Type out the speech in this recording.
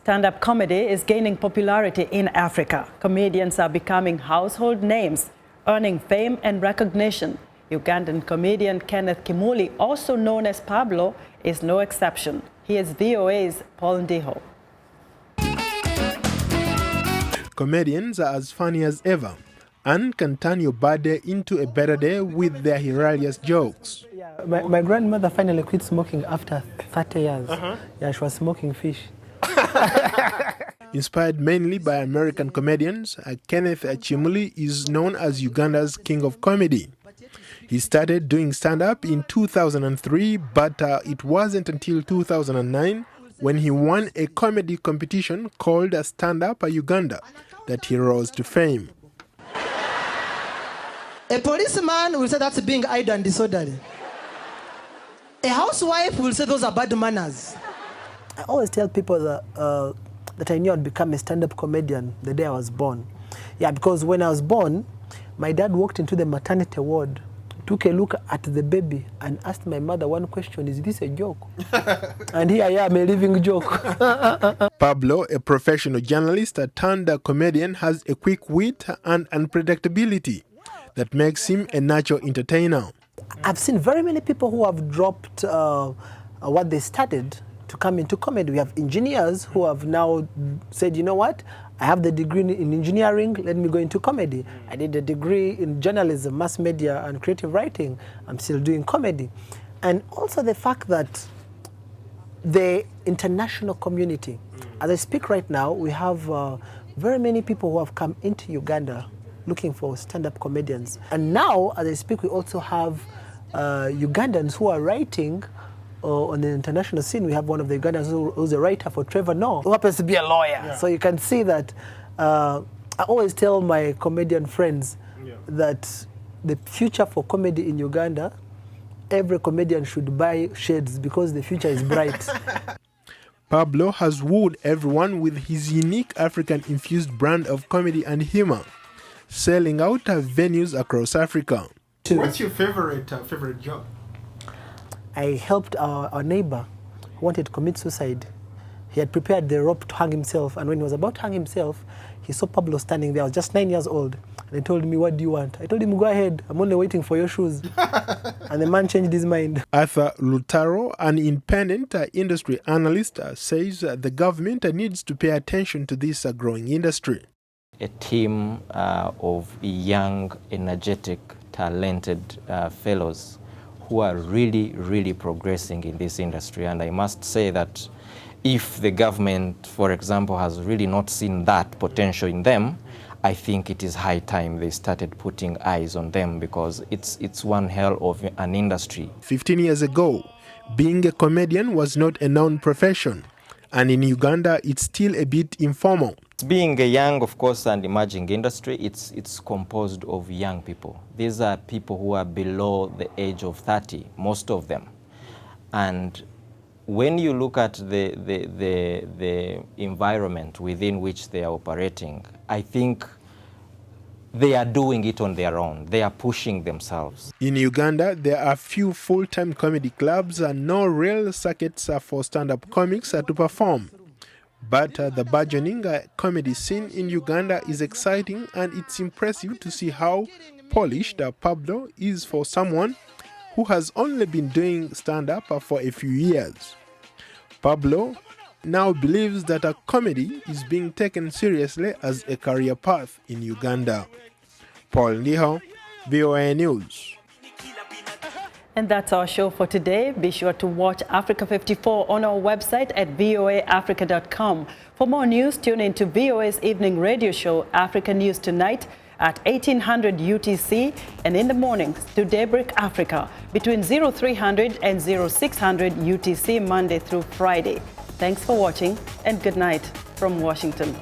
Stand-up comedy is gaining popularity in Africa. Comedians are becoming household names, earning fame and recognition. Ugandan comedian Kenneth Kimuli, also known as Pablo, is no exception. He is VOA's Ndiho. Comedians are as funny as ever and can turn your bad day into a better day with their hilarious jokes. My grandmother finally quit smoking after 30 years. Yeah, she was smoking fish. Inspired mainly by American comedians, Kenneth Kimuli is known as Uganda's king of comedy. He started doing stand-up in 2003, but it wasn't until 2009 when he won a comedy competition called Standup Uganda that he rose to fame. A policeman will say that's being idle and disorderly. A housewife will say those are bad manners. I always tell people that I knew I'd become a stand-up comedian the day I was born. Yeah, because when I was born, my dad walked into the maternity ward, took a look at the baby and asked my mother one question: is this a joke? And here I am, a living joke. Pablo, a professional journalist turned comedian, has a quick wit and unpredictability that makes him a natural entertainer. I've seen very many people who have dropped what they started to come into comedy. We have engineers who have now said, you know what, I have the degree in engineering, let me go into comedy. I did a degree in journalism, mass media, and creative writing. I'm still doing comedy. And also the fact that the international community, as I speak right now, we have very many people who have come into Uganda looking for stand-up comedians. And now, as I speak, we also have Ugandans who are writing on the international scene. We have one of the Ugandans who's a writer for Trevor Noah, who happens to be a lawyer. Yeah. So you can see that I always tell my comedian friends that the future for comedy in Uganda, every comedian should buy shades because the future is bright. Pablo has wooed everyone with his unique African-infused brand of comedy and humor, selling out venues across Africa. What's your favorite job? I helped our neighbor who wanted to commit suicide. He had prepared the rope to hang himself, and when he was about to hang himself, he saw Pablo standing there. I was just 9 years old, and he told me, what do you want? I told him, go ahead, I'm only waiting for your shoes. And the man changed his mind. Arthur Lutaro, an independent industry analyst, says the government needs to pay attention to this growing industry. A team of young, energetic, talented fellows who are really, really progressing in this industry. And I must say that if the government, for example, has really not seen that potential in them, I think it is high time they started putting eyes on them, because it's one hell of an industry. 15 years ago, being a comedian was not a known profession. And in Uganda, it's still a bit informal. Being a young, of course, and emerging industry, it's composed of young people. These are people who are below the age of 30, most of them. And when you look at the environment within which they are operating, I think they are doing it on their own. They are pushing themselves. In Uganda, there are few full-time comedy clubs and no real circuits for stand-up comics to perform. But the burgeoning comedy scene in Uganda is exciting, and it's impressive to see how polished Pablo is for someone who has only been doing stand-up for a few years. Pablo now believes that comedy is being taken seriously as a career path in Uganda. Ndiho, VOA News. And that's our show for today. Be sure to watch Africa 54 on our website at voaafrica.com. For more news, tune in to VOA's evening radio show, Africa News Tonight, at 1800 UTC, and in the mornings to Daybreak Africa between 0300 and 0600 UTC, Monday through Friday. Thanks for watching, and good night from Washington.